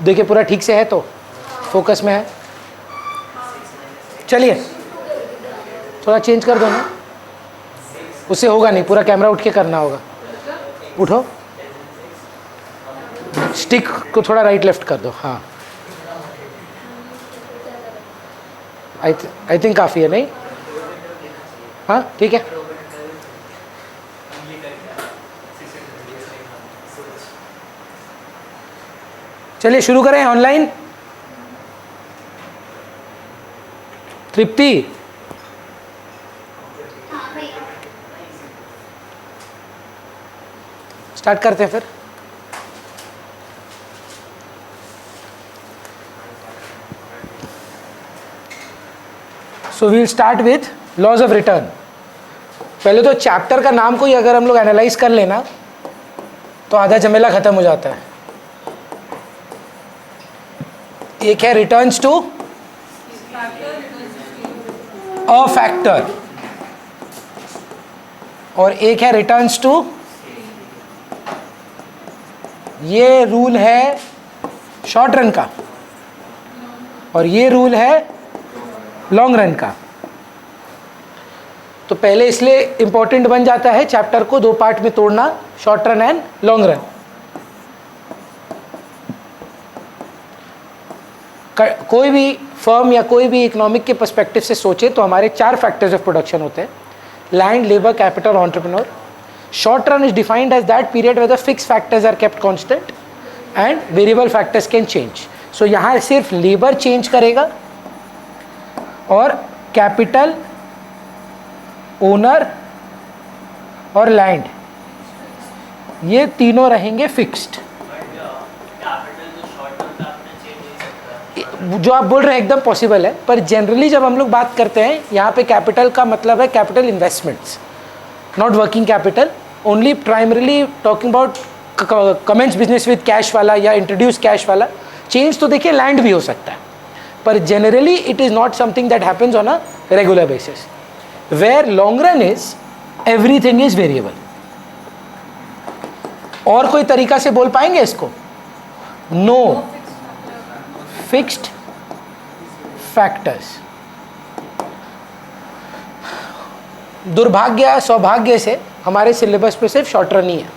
देखिए पूरा ठीक से है तो फोकस में है। चलिए थोड़ा चेंज कर दो ना, उससे होगा नहीं, पूरा कैमरा उठ के करना होगा। उठो, स्टिक को थोड़ा राइट लेफ्ट कर दो। हाँ आई थिंक काफ़ी है नहीं? हाँ ठीक है। चलिए शुरू करें ऑनलाइन। तृप्ति, स्टार्ट करते हैं फिर। So we'll start with laws of return. पहले तो चैप्टर का नाम को ही अगर हम लोग एनालाइज कर लेना तो आधा झमेला खत्म हो जाता है। एक है रिटर्न्स टू अ फैक्टर और एक है रिटर्न्स टू, ये रूल है शॉर्ट रन का और ये रूल है लॉन्ग रन का। तो पहले इसलिए इंपॉर्टेंट बन जाता है चैप्टर को दो पार्ट में तोड़ना, short run and long run. कोई भी फर्म या कोई भी इकोनॉमिक के पर्सपेक्टिव से सोचे तो हमारे 4 फैक्टर्स ऑफ प्रोडक्शन होते हैं: land, labour, capital, entrepreneur. Short run is defined as that period where the fix factors are kept constant and variable factors can change. So यहाँ सिर्फ लेबर चेंज करेगा और कैपिटल, ओनर और land, ये तीनों रहेंगे फिक्स्ड। जो आप बोल रहे हैं एकदम पॉसिबल है, पर जनरली जब हम लोग बात करते हैं यहाँ पे कैपिटल का मतलब है capital investments, not working capital. Only primarily talking about commence business with cash वाला या इंट्रोड्यूस कैश वाला। चेंज तो देखिए लैंड भी हो सकता है, पर generally it is not something that happens on a regular basis. Where long run is everything is variable. और कोई तरीका से बोल पाएंगे इसको? No fixed factors. दुर्भाग्य सौभाग्य से हमारे सिलेबस पे सिर्फ शॉर्ट रन ही है,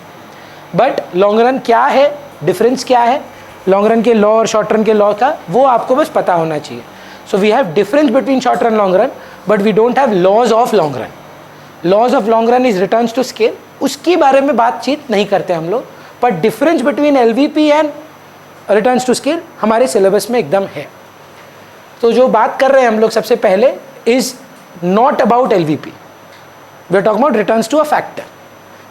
बट लॉन्ग रन क्या है, डिफरेंस क्या है लॉन्ग रन के लॉ और शॉर्ट रन के लॉ का, वो आपको बस पता होना चाहिए। So we have difference between short run long run, but we don't have laws of long run. Laws of long run is returns to scale, उसके बारे में बातचीत नहीं करते हम लोग, पर difference between LVP and returns to scale हमारे सिलेबस में एकदम है। तो जो बात कर रहे हैं हम लोग सबसे पहले is not about LVP, we are talking about returns to a factor.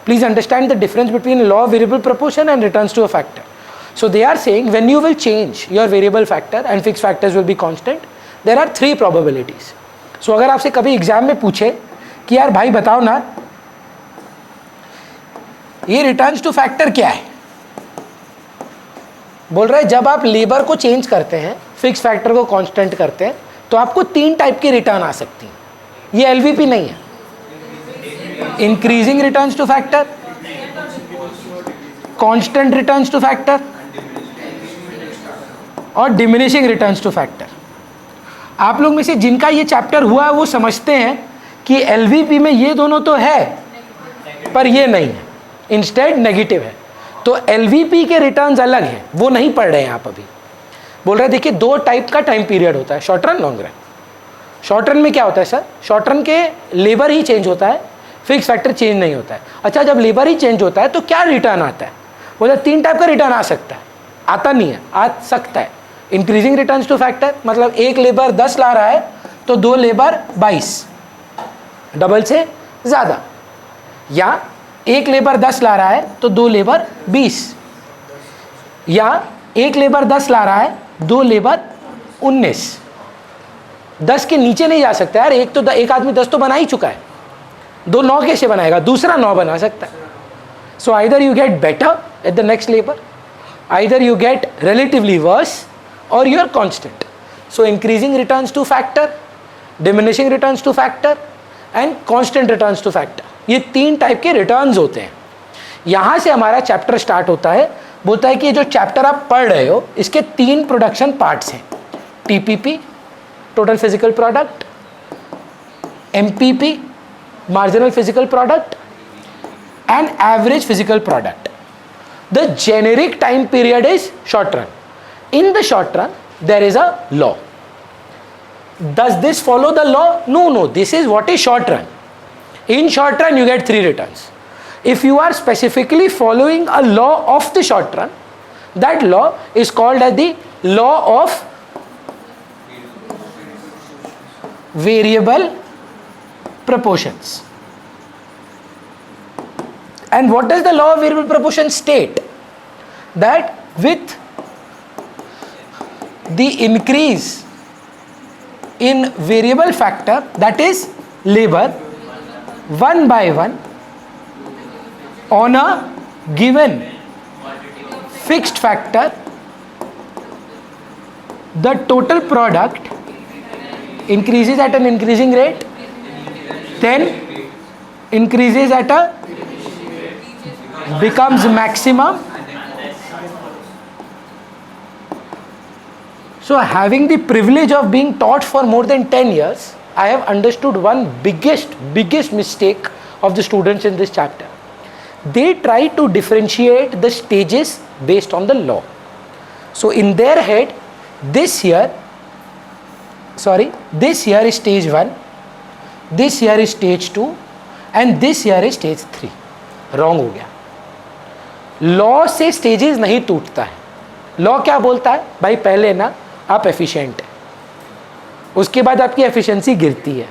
Please understand the difference between law of variable proportion and returns to a factor. So they are saying when you will change your variable factor and fixed factors will be constant, there are 3 probabilities. So अगर आपसे कभी exam में पूछे कि यार भाई बताओ ना ये रिटर्न्स टू फैक्टर क्या है, बोल रहे हैं जब आप लेबर को चेंज करते हैं, फिक्स फैक्टर को कांस्टेंट करते हैं, तो आपको 3 टाइप की रिटर्न आ सकती हैं. ये एलवीपी नहीं है. Increasing returns to factor, constant returns to factor और डिमिनिशिंग रिटर्न्स टू फैक्टर. आप लोग में से जिनका ये चैप्टर हुआ है वो समझते हैं कि एलवीपी में ये दोनों तो है पर ये नहीं है, इंस्टेड नेगेटिव है. तो एलवीपी के रिटर्न्स अलग हैं, वो नहीं पढ़ रहे हैं आप अभी. बोल रहे हैं देखिए 2 टाइप का टाइम पीरियड होता है, short run, long run. Short run में क्या होता है सर, शॉर्ट रन के लेबर ही चेंज होता है, फिक्स फैक्टर चेंज नहीं होता है. अच्छा जब लेबर ही चेंज होता है तो क्या रिटर्न आता है, बोले 3 टाइप का रिटर्न आ सकता है, आता नहीं है, आ सकता है. इंक्रीजिंग रिटर्न्स टू फैक्टर मतलब एक लेबर 10 ला रहा है तो 2 लेबर 22, डबल से ज़्यादा. या एक लेबर 10 ला रहा है तो 2 लेबर 20, या एक लेबर 10 ला रहा है 2 लेबर 19. 10 के नीचे नहीं जा सकता यार, एक आदमी 10 तो बना ही चुका है, 2 9 कैसे बनाएगा, दूसरा 9 बना सकता है. So either you get better at the next labour, either you get relatively worse or you are constant. So increasing returns to factor, diminishing returns to factor and constant returns to factor, ये 3 type के returns होते हैं. यहाँ से हमारा chapter start होता है बोलता है कि ये जो चैप्टर आप पढ़ रहे हो इसके 3 प्रोडक्शन पार्ट्स हैं, TPP total physical product, MPP marginal physical product and average physical product. The generic time period is short run. In the short run, there is a law. Does this follow the law? No. This is what is short run. In short run, you get 3 returns. If you are specifically following a law of the short run, that law is called as the law of variable proportions. And what does the law of variable proportion state? That with the increase in variable factor, that is labor, 1 by 1 on a given fixed factor, the total product increases at an increasing rate, then increases at a becomes maximum. So having the privilege of being taught for more than 10 years, I have understood one biggest mistake of the students in this chapter. They try to differentiate the stages based on the law. So in their head, this here is stage 1, this here is stage 2 and this here is stage 3. Wrong हो गया. Law से stages नहीं टूटता है. Law क्या बोलता है? भाई पहले ना आप एफिशिएंट है, उसके बाद आपकी एफिशिएंसी गिरती है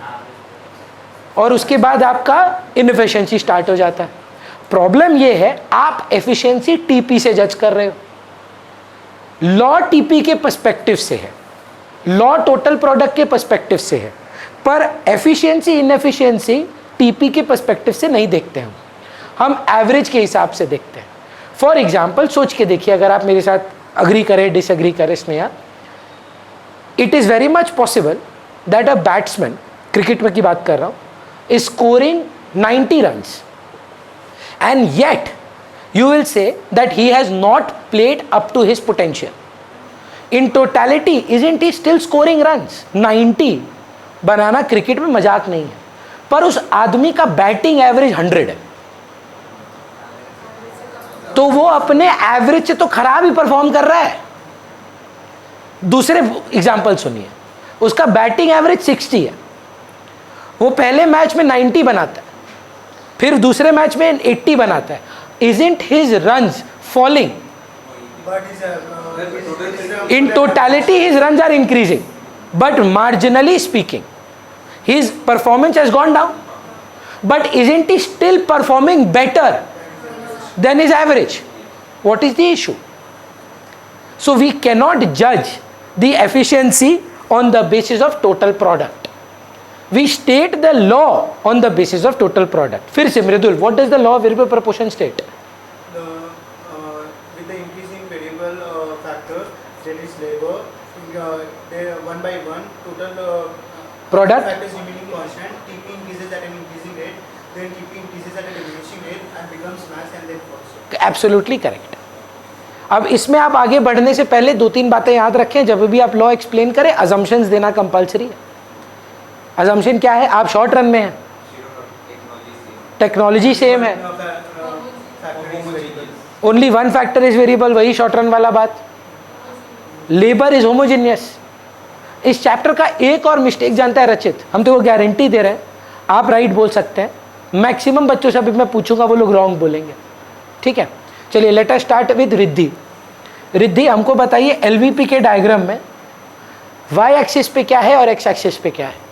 और उसके बाद आपका इनएफिशिएंसी स्टार्ट हो जाता है. प्रॉब्लम ये है आप एफिशिएंसी टीपी से जज कर रहे हो. लॉ टीपी के पर्सपेक्टिव से है, लॉ टोटल प्रोडक्ट के पर्सपेक्टिव से है, पर एफिशिएंसी इनएफिशिएंसी टीपी के पर्सपेक्टिव से नहीं देखते हम एवरेज के हिसाब से देखते हैं. फॉर एग्जाम्पल सोच के देखिए, अगर आप मेरे साथ अग्री करें डिसएग्री करें Sneha, it is very much possible that a batsman, cricket में की बात कर रहा हूँ, is scoring 90 runs and yet you will say that he has not played up to his potential. In totality, isn't he still scoring runs? 90 banana cricket में मजाक नहीं है, पर उस आदमी का बैटिंग एवरेज 100 है, तो वो अपने एवरेज से तो खराब ही परफॉर्म कर रहा है. दूसरे एग्जाम्पल सुनिए, उसका बैटिंग एवरेज 60 है, वो पहले मैच में 90 बनाता है, फिर दूसरे मैच में 80 बनाता है. Isn't his runs falling? In totality, his runs are increasing, but marginally speaking, his performance has gone down. But isn't he still performing better than his average? What is the issue? So we cannot judge the efficiency on the basis of total product. We state the law on the basis of total product. फिर से मृदुल, what does the law of variable proportion state? With the increasing variable factor, there is labor. They 1 by 1 total Product factor is remaining constant. TP increases at an increasing rate, then TP increases at a diminishing rate and becomes max and then falls. Absolutely correct. अब इसमें आप आगे बढ़ने से पहले 2-3 बातें याद रखें. जब भी आप लॉ एक्सप्लेन करें, assumptions देना कंपलसरी है. असम्पशन क्या है? आप शॉर्ट रन में हैं, टेक्नोलॉजी सेम है, ओनली 1 फैक्टर इज वेरिएबल, वही शॉर्ट रन वाला बात. Labour is homogeneous. इस चैप्टर का एक और मिस्टेक जानता है रचित, हम तो वो गारंटी दे रहे हैं, आप राइट बोल सकते हैं, मैक्सिमम बच्चों से अभी मैं पूछूंगा वो लोग रॉन्ग बोलेंगे. ठीक है, चलिए let us start with Riddhi. Riddhi, हमको बताइए एलवीपी के डायग्राम में वाई एक्सिस पे क्या है और एक्स एक्सिस पे क्या है?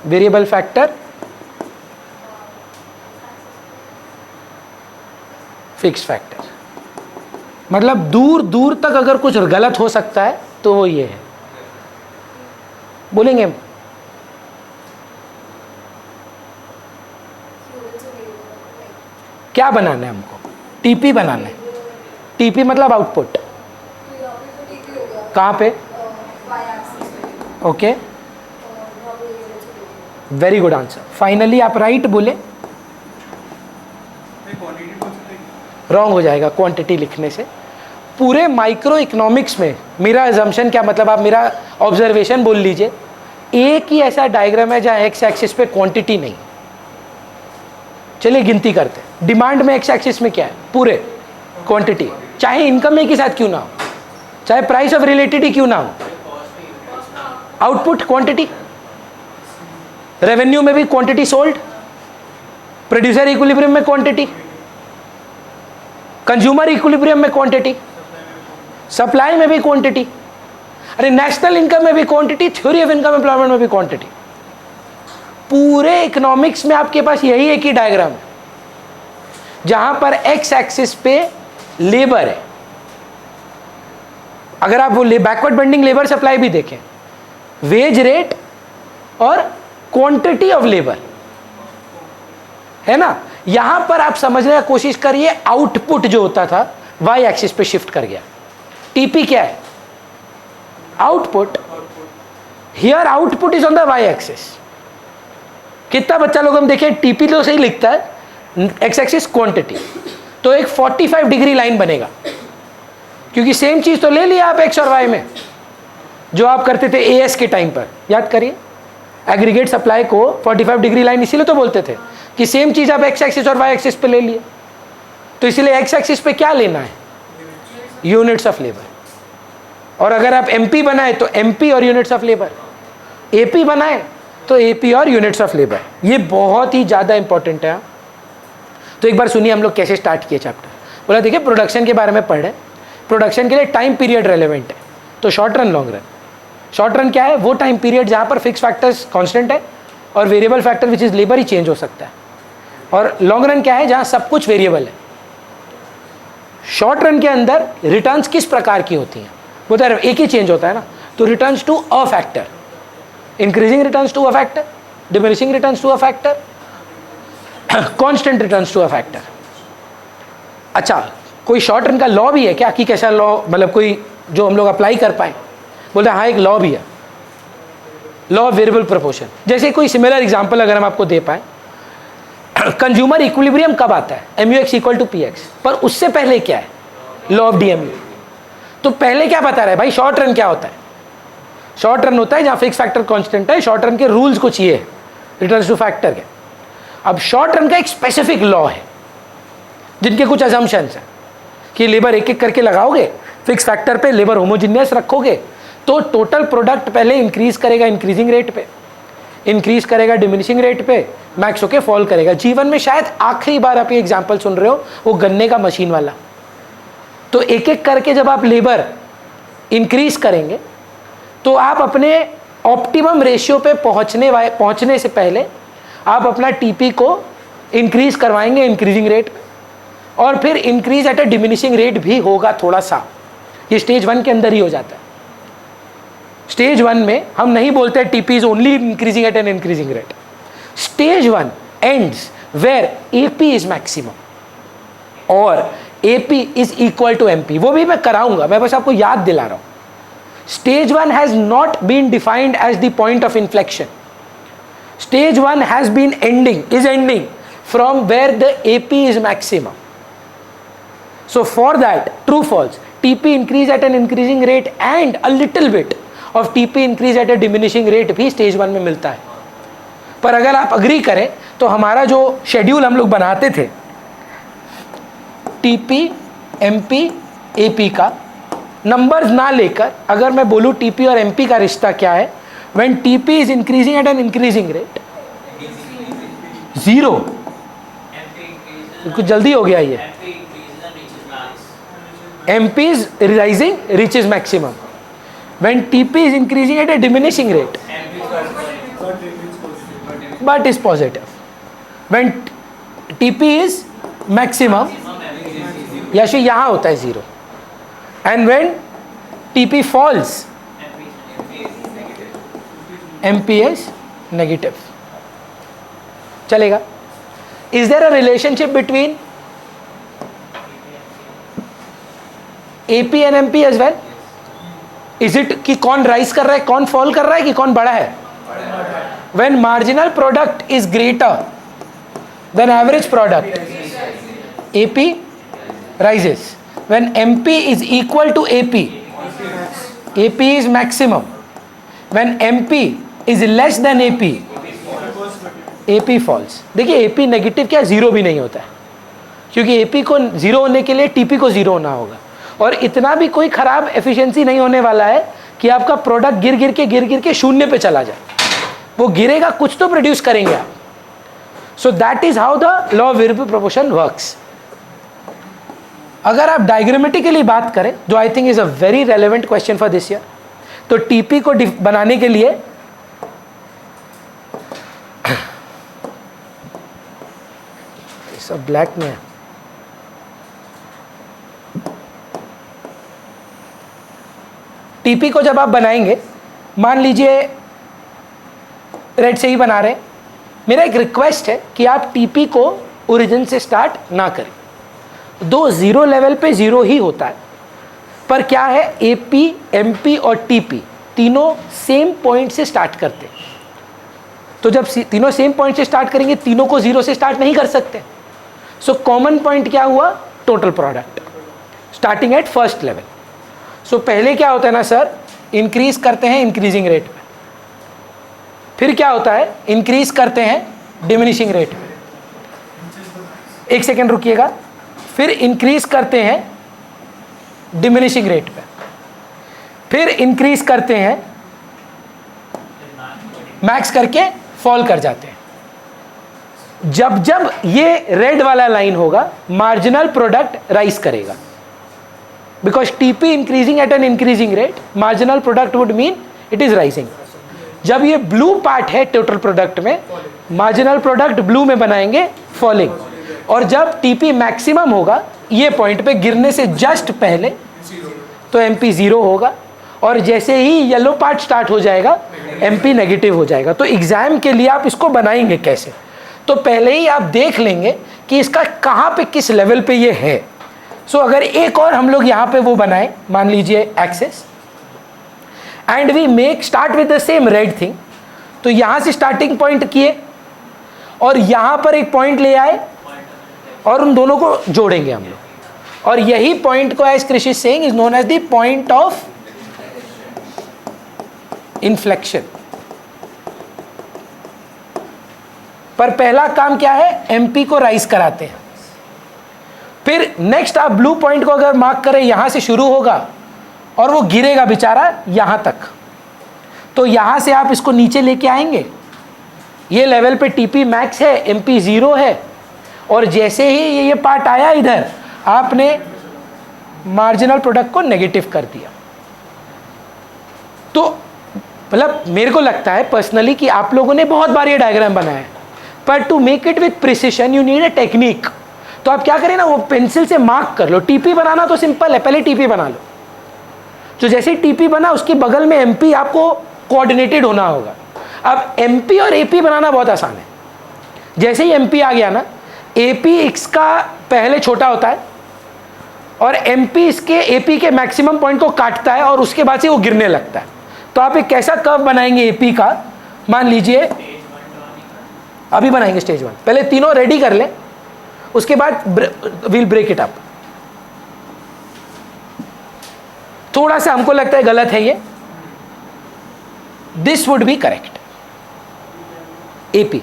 Variable factor, fix factor. मतलब दूर दूर तक अगर कुछ गलत हो सकता है तो वो ये है. बोलेंगे क्या बनाना है हमको? टीपी बनाना है. टीपी मतलब आउटपुट. कहाँ पे? Okay, very good answer. Finally आप राइट बोले. रॉन्ग हो जाएगा क्वांटिटी लिखने से। पूरे माइक्रो इकोनॉमिक्स में मेरा अजम्पशन क्या, मतलब आप मेरा ऑब्जर्वेशन बोल लीजिए, एक ही ऐसा डायग्राम है जहाँ एक्स एक्सिस पे क्वांटिटी नहीं। चलिए गिनती करते हैं। डिमांड में एक्स एक्सिस में क्या है, पूरे क्वांटिटी, चाहे इनकम में के साथ क्यों ना हो, चाहे प्राइस ऑफ रिलेटेड ही क्यों ना हो, आउटपुट क्वांटिटी, रेवेन्यू में भी क्वांटिटी सोल्ड, प्रोड्यूसर इक्विलिब्रियम में क्वांटिटी, कंज्यूमर इक्विलिब्रियम में क्वांटिटी, सप्लाई में भी क्वांटिटी, अरे नेशनल इनकम में भी quantity, theory of income employment में भी क्वांटिटी। पूरे इकोनॉमिक्स में आपके पास यही एक ही डायग्राम है जहां पर एक्स एक्सिस पे लेबर है। अगर आप वो बैकवर्ड बेंडिंग लेबर सप्लाई भी देखें, वेज रेट और क्वांटिटी ऑफ लेबर है ना, यहां पर आप समझने की कोशिश करिए, आउटपुट जो होता था वाई एक्सिस पे शिफ्ट कर गया। टीपी क्या है, output, here output is on the Y axis. कितना बच्चा लोग हम देखें टीपी तो सही लिखता है, एक्स एक्सिस क्वांटिटी, तो एक 45 डिग्री लाइन बनेगा, क्योंकि सेम चीज तो ले लिया आप एक्स और वाई में जो आप करते थे एएस के टाइम पर। याद करिए, एग्रीगेट सप्लाई को 45 डिग्री लाइन इसीलिए तो बोलते थे कि सेम चीज आप एक्स एक्सिस और वाई एक्सिस पे ले लिए। तो इसलिए एक्स एक्सिस पे क्या लेना है, यूनिट्स ऑफ लेबर। और अगर आप एमपी बनाए तो एमपी और यूनिट्स ऑफ लेबर, एपी बनाए तो एपी और यूनिट्स ऑफ लेबर। ये बहुत ही ज़्यादा इंपॉर्टेंट है। तो एक बार सुनिए हम लोग कैसे स्टार्ट किए चैप्टर। बोला देखिए प्रोडक्शन के बारे में पढ़ रहे, प्रोडक्शन के लिए टाइम पीरियड रेलेवेंट है, तो short run long run. Short run क्या है, वो टाइम पीरियड जहाँ पर फिक्स फैक्टर्स कांस्टेंट है और variable factor which is labour he change हो सकता है। और लॉन्ग रन क्या है, जहाँ सब कुछ वेरिएबल है। शॉर्ट रन के अंदर रिटर्न्स किस प्रकार की होती हैं, वो तो एक ही चेंज होता है ना, तो returns to a factor, increasing returns to a factor, diminishing returns to a factor, constant returns to a factor. अच्छा, कोई शॉर्ट रन का लॉ भी है क्या, कि कैसा लॉ, मतलब कोई जो हम लोग अप्लाई कर पाए? बोलते हैं हाँ एक लॉ भी है, लॉ ऑफ वेरिएबल प्रोपोर्शन। जैसे कोई सिमिलर एग्जांपल अगर हम आपको दे पाए, कंज्यूमर इक्विलिब्रियम कब आता है, MUX इक्वल टू PX, पर उससे पहले क्या है, लॉ ऑफ DMU। तो पहले क्या बता रहा है भाई, शॉर्ट रन क्या होता है? शॉर्ट रन होता है जहाँ फिक्स फैक्टर कांस्टेंट है, शॉर्ट रन के रूल्स को चाहिए रिटर्न्स टू फैक्टर के। अब शॉर्ट रन का एक स्पेसिफिक लॉ है जिनके कुछ अजम्पशंस हैं कि लेबर एक एक करके लगाओगे, फिक्स फैक्टर पे लेबर होमोजीनियस रखोगे तो टोटल प्रोडक्ट पहले इंक्रीज करेगा इंक्रीजिंग रेट पे, इंक्रीज करेगा डिमिनिशिंग रेट पे, मैक्स होके फॉल करेगा। जीवन में शायद आखिरी बार आप ये एग्जाम्पल सुन रहे हो वो गन्ने का मशीन वाला। तो एक एक करके जब आप लेबर इंक्रीज करेंगे तो आप अपने ऑप्टिमम रेशियो पे पहुंचने से पहले आप अपना टीपी को इंक्रीज करवाएंगे इंक्रीजिंग रेट, और फिर increase at a diminishing rate भी होगा थोड़ा सा। ये स्टेज 1 के अंदर ही हो जाता है। स्टेज 1 में हम नहीं बोलते TP is only increasing at an increasing rate. Stage 1 ends where AP is maximum और AP is equal to MP. वो भी मैं कराऊंगा, मैं बस आपको याद दिला रहा हूं। Stage 1 has not been defined as the point of inflection. Stage 1 has been ending from where the AP is maximum. So for that, true false, TP increase at an increasing rate and a little bit of TP increase at a diminishing rate भी stage 1 में मिलता है। पर अगर आप agree करें तो हमारा जो शेड्यूल हम लोग बनाते थे TP, MP, AP का नंबर्स ना लेकर, अगर मैं बोलूँ टीपी और एमपी का रिश्ता क्या है, when TP is increasing at an increasing rate, 0, कुछ जल्दी हो गया ये, MP is rising reaches maximum, when TP is increasing at a diminishing rate but is positive, when TP is maximum या यहाँ होता है 0, and when TP falls MP is negative. चलेगा? Is there a relationship between AP and MP as well? Is it कि कौन rise कर रहा है, कौन फॉल कर रहा है, कि कौन बड़ा है? When marginal product is greater than average product, AP rises. When MP is equal to AP, AP is maximum. When MP is less than AP, AP falls. देखिए AP नेगेटिव क्या, जीरो भी नहीं होता है, क्योंकि AP को zero होने के लिए TP को जीरो होना होगा, और इतना भी कोई खराब एफिशिएंसी नहीं होने वाला है कि आपका प्रोडक्ट गिर गिर के शून्य पे चला जाए. वो गिरेगा, कुछ तो प्रोड्यूस करेंगे आप. सो that is how the law of variable proportion works. अगर आप डायग्रामेटिकली बात करें, जो I think is a very relevant question for this year, तो टीपी को बनाने के लिए सब ब्लैक में है. टीपी को जब आप बनाएंगे, मान लीजिए रेड से ही बना रहे हैं, मेरा एक रिक्वेस्ट है कि आप टीपी को ओरिजिन से स्टार्ट ना करें. दो जीरो लेवल पे जीरो ही होता है, पर क्या है, एपी, एमपी और टीपी तीनों सेम पॉइंट से स्टार्ट करते हैं. तो जब तीनों सेम पॉइंट से स्टार्ट करेंगे, तीनों को जीरो से स्टार्ट नहीं कर सकते. सो कॉमन पॉइंट क्या हुआ, total product starting at first level. So पहले क्या होता है ना सर, इंक्रीज करते हैं इंक्रीजिंग रेट में, फिर क्या होता है, इंक्रीज करते हैं डिमिनिशिंग रेट में. एक सेकेंड रुकिएगा. फिर इंक्रीज करते हैं डिमिनिशिंग रेट पे, फिर इंक्रीज करते हैं मैक्स करके फॉल कर जाते हैं. जब जब ये रेड वाला लाइन होगा, मार्जिनल प्रोडक्ट राइज करेगा, because TP increasing at an increasing rate, marginal product would mean it is rising. जब ये ब्लू पार्ट है टोटल प्रोडक्ट में, मार्जिनल प्रोडक्ट ब्लू में बनाएंगे फॉलिंग. और जब टीपी मैक्सिमम होगा, ये पॉइंट पे गिरने से जस्ट पहले, तो एमपी जीरो होगा, और जैसे ही येलो पार्ट स्टार्ट हो जाएगा, एमपी नेगेटिव हो जाएगा. तो एग्जाम के लिए आप इसको बनाएंगे कैसे, तो पहले ही आप देख लेंगे कि इसका कहाँ पे किस लेवल पे ये है. सो अगर एक और हम लोग यहाँ पे वो बनाए, मान लीजिए axes, and we make start with the same red thing, तो यहाँ से स्टार्टिंग पॉइंट किए और यहाँ पर एक पॉइंट ले आए और उन दोनों को जोड़ेंगे हम लोग, और यही पॉइंट को एज कृषि saying is known as the point of inflection. पर पहला काम क्या है, एमपी को राइज कराते हैं. फिर नेक्स्ट आप ब्लू पॉइंट को अगर मार्क करें, यहां से शुरू होगा और वो गिरेगा बेचारा यहां तक, तो यहां से आप इसको नीचे लेके आएंगे. ये लेवल पे टीपी मैक्स है, एमपी जीरो है, और जैसे ही ये पार्ट आया इधर, आपने मार्जिनल प्रोडक्ट को नेगेटिव कर दिया. तो मतलब मेरे को लगता है पर्सनली कि आप लोगों ने बहुत बार ये डायग्राम बनाया है, पर to make it with precision you need a technique. तो आप क्या करें ना, वो पेंसिल से मार्क कर लो. टीपी बनाना तो सिंपल है, पहले टीपी बना लो. जो जैसे ही टीपी बना, उसके बगल में एमपी आपको कोऑर्डिनेटेड होना होगा. अब एमपी और एपी बनाना बहुत आसान है. जैसे ही एमपी आ गया ना, एपी इसका पहले छोटा होता है और एमपी इसके एपी के मैक्सिमम पॉइंट को काटता है और उसके बाद से वो गिरने लगता है. तो आप एक कैसा कर्व बनाएंगे एपी का, मान लीजिए अभी बनाएंगे स्टेज 1. पहले तीनों रेडी कर लें, उसके बाद विल ब्रेक इट अप. थोड़ा सा हमको लगता है गलत है ये, this would be correct. AP.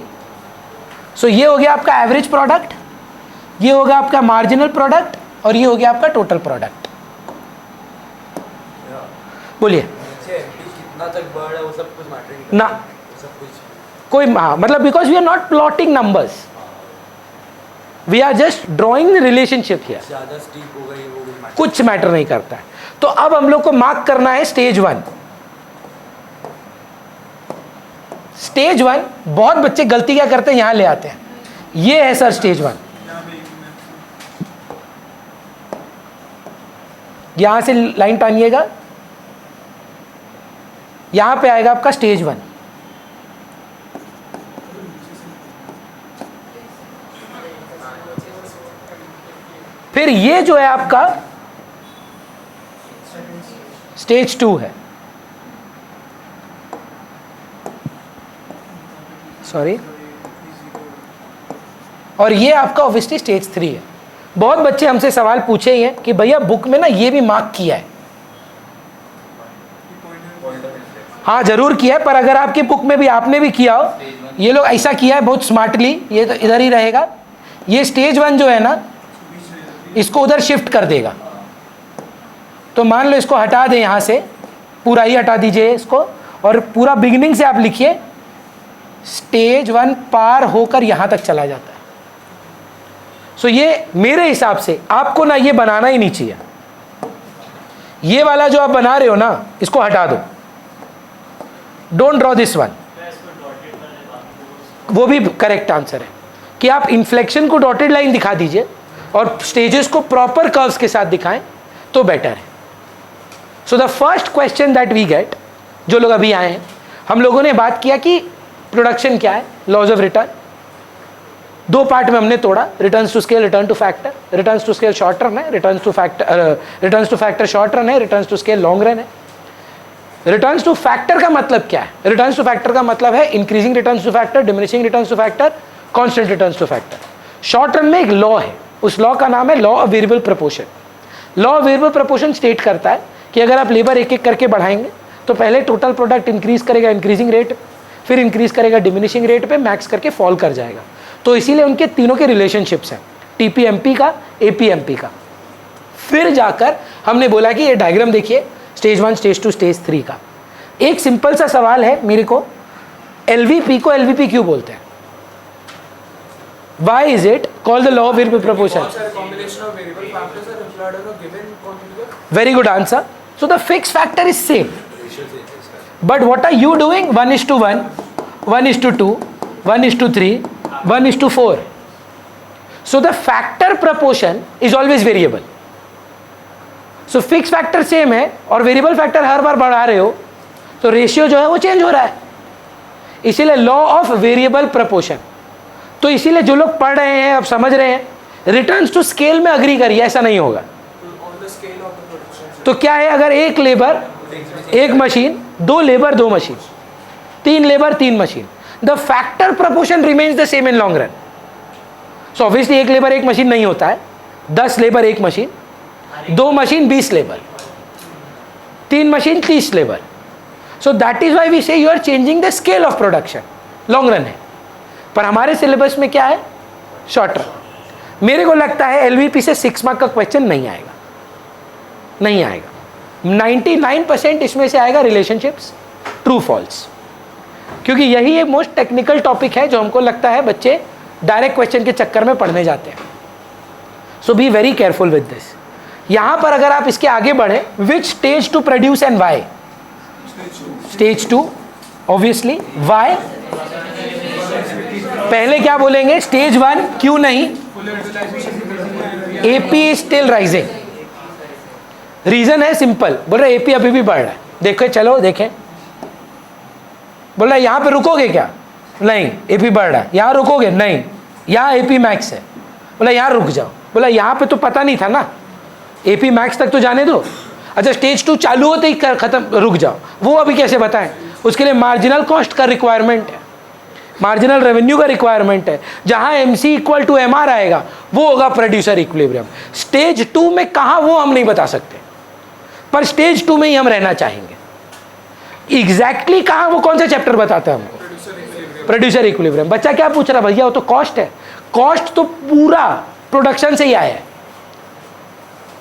So ये हो गया आपका एवरेज प्रोडक्ट, ये हो गया आपका मार्जिनल प्रोडक्ट, और ये हो गया आपका टोटल प्रोडक्ट. बोलिए. कितना तक बढ़ है वो सब कुछ मैटर नहीं ना, सब कुछ कोई हाँ, मतलब because we are not plotting numbers, we are just drawing the relationship here. ज्यादा स्टीप हो गई वो भी कुछ मैटर नहीं करता है. तो अब हम लोग को मार्क करना है स्टेज 1. स्टेज 1 बहुत बच्चे गलती क्या करते हैं, यहां ले आते हैं. ये है सर स्टेज 1. यहां से लाइन टानिएगा, यहां पे आएगा आपका स्टेज 1. फिर ये जो है आपका स्टेज 2 है, सॉरी, और ये आपका ऑब्वियसली स्टेज 3 है. बहुत बच्चे हमसे सवाल पूछे ही हैं कि भैया बुक में ना ये भी मार्क किया है। हाँ जरूर किया है, पर अगर आपकी बुक में भी आपने भी किया हो, ये लोग ऐसा किया है बहुत स्मार्टली, ये तो इधर ही रहेगा, ये स्टेज 1 जो है ना इसको उधर शिफ्ट कर देगा। तो मान लो इसको हटा दें यहाँ से, पूरा ही हटा दीजिए इसको, और पूरा बिगिनिंग से आप लिखिए स्टेज 1 पार होकर यहाँ तक चला जाता है। सो ये मेरे हिसाब से आपको ना ये बनाना ही नहीं चाहिए। ये वाला जो आप बना रहे हो ना इसको हटा दो, डोंट ड्रॉ दिस वन। वो भी करेक्ट आंसर है कि आप इन्फ्लेक्शन को डॉटेड लाइन दिखा दीजिए और स्टेजेस को प्रॉपर कर्व्स के साथ दिखाएं तो बेटर है। So the first question that we get, जो लोग अभी आए हैं, हम लोगों ने बात किया कि प्रोडक्शन क्या है, लॉज ऑफ रिटर्न। 2 पार्ट में हमने तोड़ा, returns to scale, return to factor. Returns to scale short run है, returns to factor short run है, returns to scale long run है। रिटर्न्स टू फैक्टर का मतलब क्या है? रिटर्न्स टू फैक्टर का मतलब है increasing returns to factor, diminishing returns to factor, constant returns to factor. Short run में एक लॉ है, उस लॉ का नाम है law of variable proportion. Law of variable proportion state करता है कि अगर आप लेबर एक एक करके बढ़ाएंगे तो पहले टोटल प्रोडक्ट इंक्रीज करेगा इंक्रीजिंग रेट, फिर इंक्रीज करेगा डिमिनिशिंग रेट पे, मैक्स करके फॉल कर जाएगा। तो इसीलिए उनके तीनों के रिलेशनशिप्स हैं, टीपीएमपी का, एपीएमपी का। फिर जाकर हमने बोला कि ये डायग्राम देखिए स्टेज 1, स्टेज 2, स्टेज 3 का। एक सिंपल सा सवाल है मेरे को, एलवीपी को एलवीपी क्यों बोलते हैं? Why is it called the law of variable proportion? Combination of variable factors are employed on a given quantity. Very good answer. So the fixed factor is same. But what are you doing? 1:1, 1:2, 1:3, 1:4. So the factor proportion is always variable. So fixed factor same है और variable factor हर बार बढ़ा रहे हो तो ratio जो है वो change हो रहा है, इसीलिए लॉ ऑफ वेरिएबल प्रपोर्शन। तो इसीलिए जो लोग पढ़ रहे हैं अब समझ रहे हैं, रिटर्न्स टू स्केल में अग्री करिए, ऐसा नहीं होगा। On the scale of the production. तो क्या है, अगर 1 labour 1 machine, 2 labour 2 machine, 3 labour 3 machine, the factor proportion remains the same in long run. So obviously 1 labour 1 machine नहीं होता है, 10 labour 1 machine, 2 machine 20 labour, 3 machine 30 labour. So that is why we say you are changing the scale of production, long run है। पर हमारे syllabus में क्या है, short run. मेरे को लगता है एलवीपी से 6 मार्क का क्वेश्चन नहीं आएगा, नहीं आएगा। 99% इसमें से आएगा रिलेशनशिप्स, ट्रू फॉल्स, क्योंकि यही एक मोस्ट टेक्निकल टॉपिक है जो हमको लगता है बच्चे डायरेक्ट क्वेश्चन के चक्कर में पढ़ने जाते हैं। So be very careful with this. यहाँ पर अगर आप इसके आगे बढ़े, which stage to produce and why? Stage 2 obviously. Why? पहले क्या बोलेंगे, स्टेज 1 क्यों नहीं? AP is still rising. Reason है सिंपल, बोल रहे एपी अभी भी बढ़ रहा है, देखो चलो देखें। बोल रहा है यहाँ पे रुकोगे क्या? नहीं, एपी बढ़ रहा है। यहाँ रुकोगे? नहीं, यहाँ एपी मैक्स है। बोला यहाँ रुक जाओ। बोला यहाँ पे तो पता नहीं था ना, एपी मैक्स तक तो जाने दो। अच्छा स्टेज 2 चालू होते ही खत्म, रुक जाओ। वो अभी कैसे बताएं? उसके लिए मार्जिनल कॉस्ट का रिक्वायरमेंट है, मार्जिनल रेवेन्यू का रिक्वायरमेंट है। जहां MC इक्वल टू MR आएगा वो होगा प्रोड्यूसर इक्विलिब्रियम। स्टेज 2 में कहाँ वो हम नहीं बता सकते, पर स्टेज 2 में ही हम रहना चाहेंगे। एग्जैक्टली कहाँ, वो कौन सा चैप्टर बताता है हमको? Producer equilibrium. बच्चा क्या पूछ रहा भैया, वो तो कॉस्ट है। कॉस्ट तो पूरा प्रोडक्शन से ही आया है।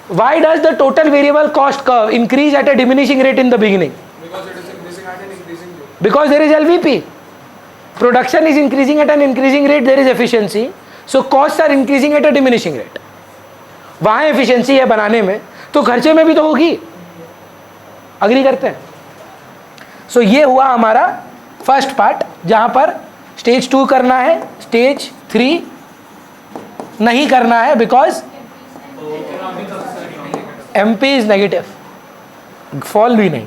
Why does the total variable cost curve increase at a diminishing rate in the beginning? Because it is increasing at an increasing rate. Because there is LVP. Production is increasing at an increasing rate, there is efficiency. So costs are increasing at a diminishing rate. वहाँ efficiency है बनाने में, तो खर्चे में भी तो होगी। अग्री करते हैं? सो ये हुआ हमारा फर्स्ट पार्ट, जहाँ पर स्टेज 2 करना है, स्टेज 3 नहीं करना है, because MP is negative, fall भी नहीं।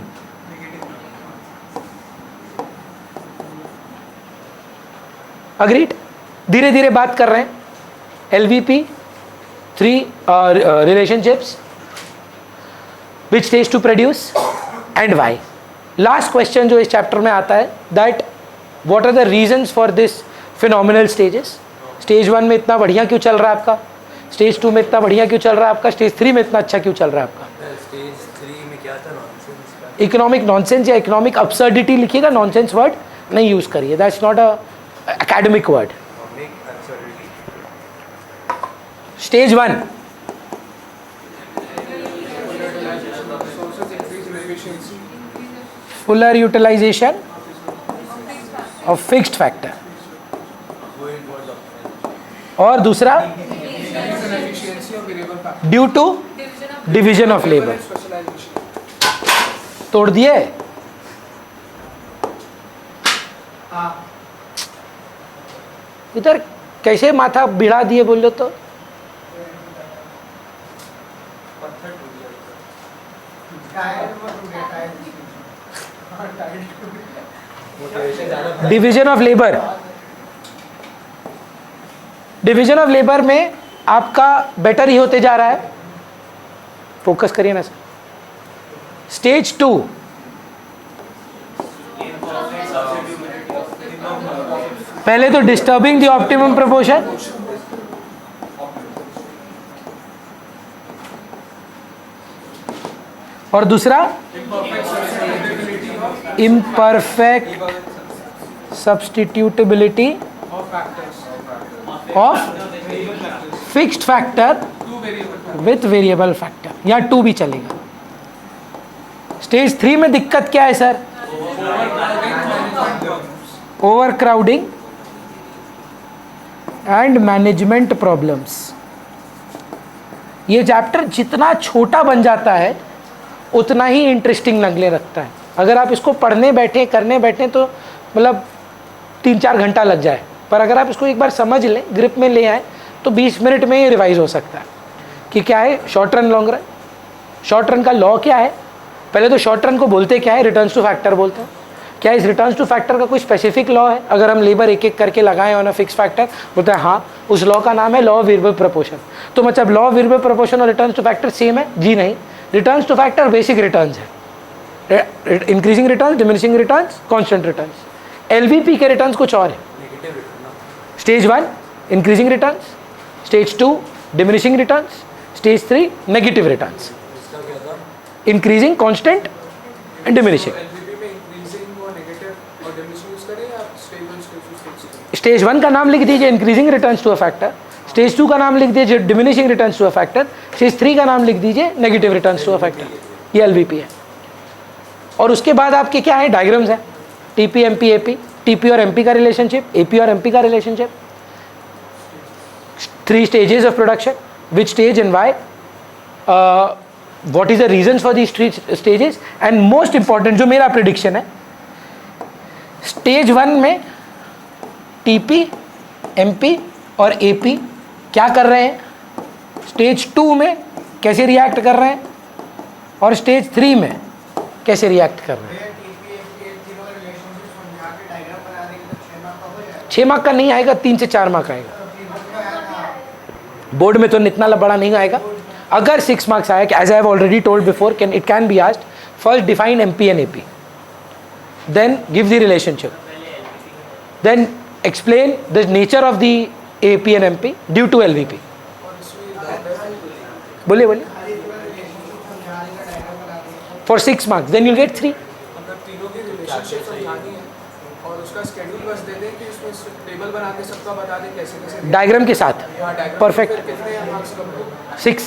अग्रीड? धीरे धीरे बात कर रहे हैं। LVP 3 relationships, which stage to produce and why. Last question जो इस चैप्टर में आता है, that what are the reasons for this phenomenal stages. Stage 1 में इतना बढ़िया क्यों चल रहा है आपका? स्टेज 2 में इतना बढ़िया क्यों चल रहा है आपका, स्टेज 3 में इतना अच्छा क्यों चल रहा है आपका? स्टेज 3 में क्या था नॉनसेंस का? इकोनॉमिक नॉनसेंस या इकोनॉमिक अब्सर्डिटी लिखिएगा, नॉनसेंस वर्ड नहीं यूज करिए, that's not a academic word. Economic absurdity. Stage 1 Sources increase in efficiency. Fuller utilisation of fixed factor, Going for the और दूसरा Increase in efficiency of variable factor. Due to division of labour. Specialization. तोड़ दिए. इधर कैसे माथा बिड़ा दिए बोलो तो. मोटिवेशन ज़्यादा division of labour, division of labour में आपका बेटर ही होते जा रहा है. फोकस करिए ना सर. स्टेज 2 पहले तो डिस्टर्बिंग द ऑप्टिमम प्रोपोर्शन, और दूसरा imperfect substitutability Of factors. Of fixed factor Two variable. With variable factor. या 2 भी चलेगा. स्टेज 3 में दिक्कत क्या है sir? Over crowding and management problems. ये चैप्टर जितना छोटा बन जाता है उतना ही इंटरेस्टिंग लगने लगता है. अगर आप इसको पढ़ने बैठे करने बैठे तो मतलब 3-4 घंटा लग जाए, पर अगर आप इसको एक बार समझ लें, ग्रिप में ले आए, तो 20 मिनट में ही रिवाइज हो सकता है कि क्या है short run long run. Short run का लॉ क्या है? पहले तो शॉर्ट रन को बोलते क्या है? रिटर्न्स टू फैक्टर बोलते हैं. क्या इस रिटर्न्स टू फैक्टर का कोई स्पेसिफिक लॉ है? अगर हम लेबर एक एक करके लगाएं ऑन अ फिक्स फैक्टर, बोलते हैं हाँ, उस लॉ का नाम है लॉ ऑफ वेरिएबल प्रोपोर्शन. तो मतलब लॉ ऑफ वेरिएबल प्रोपोर्शन और रिटर्न्स टू फैक्टर सेम है? जी नहीं. Returns to factor basic returns है, increasing returns, diminishing returns, constant returns. LVP के रिटर्न्स कुछ और है. नेगेटिव रिटर्न ना. Stage 1 increasing returns, stage 2 diminishing returns, stage 3 negative returns. इसका क्या था? Increasing, constant and diminishing. LVP में increasing और negative और diminishing use करें या stable, stable, stable? स्टेज 1 का नाम लिख दीजिए increasing returns to a factor, stage 2 का नाम लिख दीजिए diminishing returns to a factor, stage 3 का नाम लिख दीजिए negative returns to a factor. ये एलवीपी है. और उसके बाद आपके क्या है? डायग्राम्स है. टीपी, एमपी, एपी, टीपी और एमपी का रिलेशनशिप, एपी और एमपी का relationship, 3 stages of production, which stage and why, what is the reasons for these 3 stages, and most important जो मेरा prediction है, स्टेज 1 में टीपी, एमपी और एपी क्या कर रहे हैं, स्टेज 2 में कैसे रिएक्ट कर रहे हैं, और स्टेज 3 में कैसे रिएक्ट कर रहे हैं. 6 मार्क का नहीं आएगा, 3 से 4 मार्क आएगा. बोर्ड में तो इतना बड़ा नहीं आएगा. अगर 6 मार्क्स आया, as I have already told before, can it can be asked. First define MP and AP, then give the relationship, then explain the nature of the AP and MP due to LVP. बोलिए बोलिए. For 6 marks, then you'll get 3. अगर तीनों की relationship समझानी है और उसका schedule बस दे दें कि उसमें टेबल बना के सबका बता दें कैसे कैसे. डायग्राम के साथ हाँ, diagram. perfect. फिर कितने मार्क्स कम हो? 6.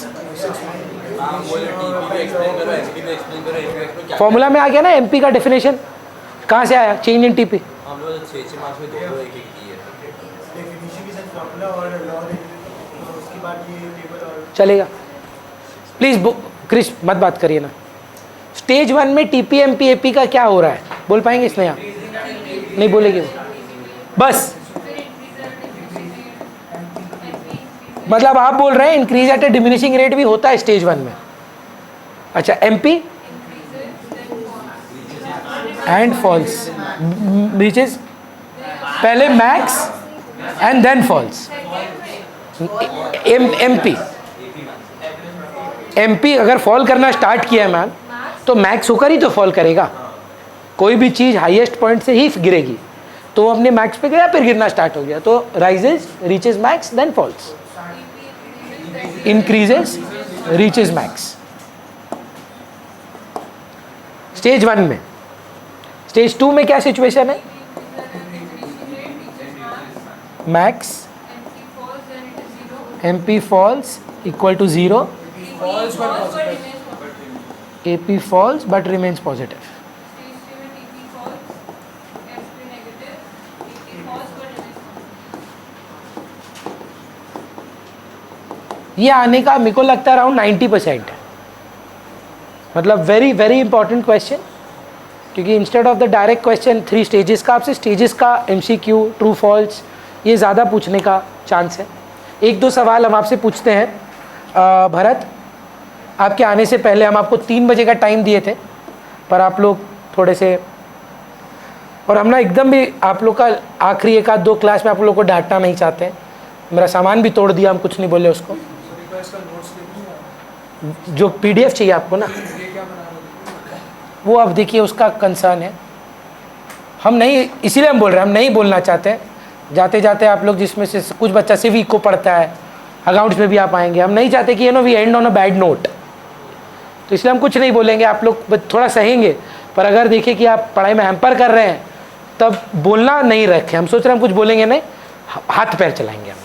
हाँ बोले टीपी भी एक्सप्लेन करो, एमपी भी एक्सप्लेन करो, एपी एक्सप्लेन क्या. फॉर्मूला में आ गया ना MP का डेफिनेशन. कहाँ से आया? Change in TP. हम लोग 6 मार्क्स में 2 एक एक किए. डेफिनेशन के साथ फॉर्मूला और लॉ तो उसके बाद ये टेबल और चलेगा. प्लीज क्रिश मत बात करिए ना. स्टेज 1 में TP MP AP का क्या हो रहा है बोल पाएंगे इसमें? आप नहीं बोलेंगे वो. बस मतलब आप बोल रहे हैं increase at a diminishing rate भी होता है स्टेज 1 में. अच्छा, MP एंड फॉल्स, रीचेज पहले max and then falls. MP अगर फॉल करना स्टार्ट किया है मैम, तो मैक्स होकर ही तो फॉल करेगा. कोई भी चीज़ हाईएस्ट पॉइंट से ही गिरेगी, तो वो अपने मैक्स पे गया फिर गिरना स्टार्ट हो गया, तो rises reaches max then falls. Increases reaches max. Stage 1 में। स्टेज 2 में क्या सिचुएशन है? Max MP falls equal to 0, falls पर positive, AP falls but remains positive. ये आने का मेरे को लगता है अराउंड 90% है। मतलब वेरी वेरी इंपॉर्टेंट क्वेश्चन, क्योंकि instead of the direct question 3 stages का, आपसे स्टेजेस का MCQ ट्रू फॉल्स ये ज़्यादा पूछने का चांस है। 1-2 सवाल हम आपसे पूछते हैं। भरत, आपके आने से पहले हम आपको 3 बजे का टाइम दिए थे, पर आप लोग थोड़े से, और हम ना एकदम भी आप लोग का आखिरी 1-2 क्लास में आप लोग को डांटना नहीं चाहते। मेरा सामान भी तोड़ दिया, हम कुछ नहीं बोले उसको। इसका नोट्स लिखूंगा, जो PDF चाहिए आपको ना, ये क्या बना रहे हो? वो अब देखिए उसका कंसर्न है। हम नहीं, इसीलिए हम बोल रहे हैं, हम नहीं बोलना चाहते। जाते जाते आप लोग जिसमें से कुछ बच्चा सिविक को पढ़ता है, अकाउंट्स में भी आप आएंगे, हम नहीं चाहते कि we end on a bad note. तो इसलिए हम कुछ नहीं बोलेंगे, आप लोग थोड़ा सहेंगे। पर अगर देखिए कि आप पढ़ाई में हैम्पर कर रहे हैं, तब बोलना नहीं रखें। हम सोच रहे हैं हम कुछ बोलेंगे नहीं, हाथ पैर चलाएंगे हम,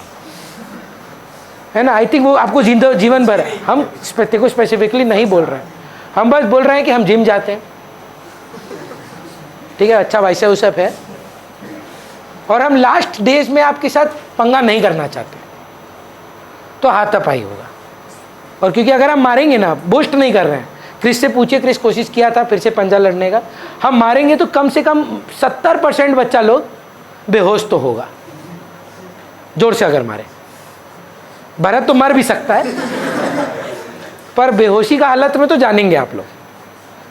है ना। आई थिंक वो आपको जीवन भर है। हम को स्पेसिफिकली नहीं बोल रहे हैं, हम बस बोल रहे हैं कि हम जिम जाते हैं, ठीक है, अच्छा वैसे वो सब है, और हम लास्ट डेज में आपके साथ पंगा नहीं करना चाहते, तो हाथापाई होगा। और क्योंकि अगर हम मारेंगे ना, बोस्ट नहीं कर रहे हैं, क्रिस से पूछिए, क्रिस कोशिश किया था फिर से पंजा लड़ने का, हम मारेंगे तो कम से कम 70% बच्चा लोग बेहोश तो होगा, जोर से अगर मारे। भरत तो मर भी सकता है, पर बेहोशी का हालत में तो जानेंगे आप लोग।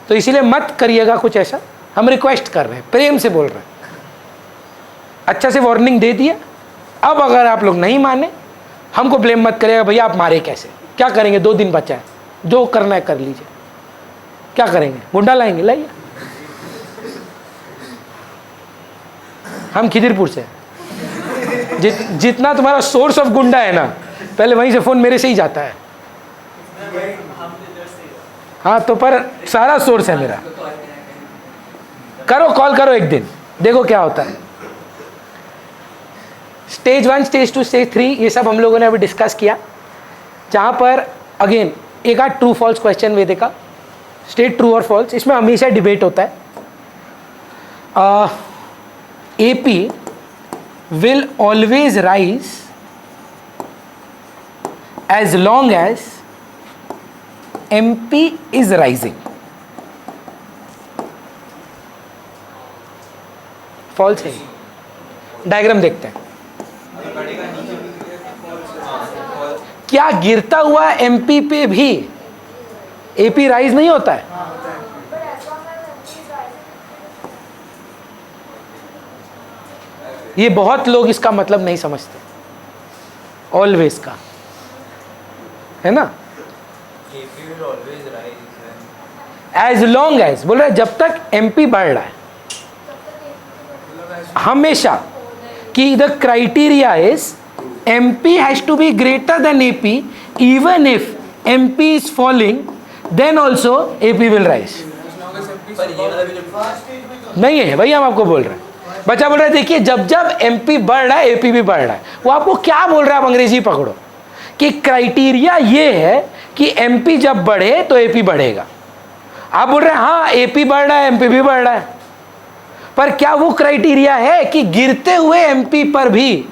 तो इसीलिए मत करिएगा कुछ ऐसा, हम रिक्वेस्ट कर रहे हैं, प्रेम से बोल रहे हैं। अच्छा से वार्निंग दे दिया। अब अगर आप लोग नहीं माने, हमको ब्लेम मत करिएगा, भैया आप मारे कैसे, क्या करेंगे, 2 दिन बचा है, जो करना है कर लीजिए। क्या करेंगे, गुंडा लाएंगे, लाइए। हम खिदिरपुर से हैं। जितना तुम्हारा सोर्स ऑफ गुंडा है ना, पहले वहीं से फ़ोन मेरे से ही जाता है। हाँ, तो पर सारा सोर्स है मेरा। करो, कॉल करो एक दिन, देखो क्या होता है। स्टेज 1, स्टेज 2, स्टेज 3 ये सब हम लोगों ने अभी डिस्कस किया, जहाँ पर अगेन एक आध ट्रू फॉल्स क्वेश्चन वेदे का, स्टेट ट्रू और फॉल्स, इसमें हमेशा डिबेट होता है। AP will always rise as long as MP is rising. Falls है। डायग्राम देखते हैं। क्या गिरता हुआ MP पे भी AP राइज नहीं होता है? ये बहुत लोग इसका मतलब नहीं समझते, ऑलवेज का, है ना। एज लॉन्ग एज बोल रहा है, जब तक MP बढ़ रहा है, हमेशा कि the criteria is MP has to be greater than AP, even if MP is falling, then also AP will rise. नहीं है, वही हम आपको बोल रहे हैं। बच्चा बोल रहा है, देखिए जब जब MP बढ़ रहा है AP भी बढ़ रहा है। वो आपको क्या बोल रहा है, आप अंग्रेजी पकड़ो, कि क्राइटेरिया ये है कि MP जब बढ़े तो AP बढ़ेगा। आप बोल रहे हैं हाँ AP बढ़ रहा है, MP भी बढ़ रहा है, पर क्या वो क्राइटेरिया है कि गिरते हुए MP पर भी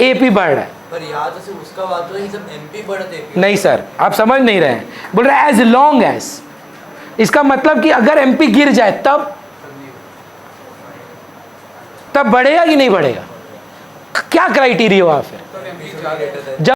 AP बढ़ रहा है? पर यहाँ तो सिर्फ उसका बात है कि जब MP बढ़ते AP नहीं सर, आप समझ नहीं रहे हैं। बोल रहे हैं एज लॉन्ग एज, इसका मतलब कि अगर MP गिर जाए तब बढ़ेगा कि नहीं बढ़ेगा? क्या क्राइटेरिया हुआ फिर? जब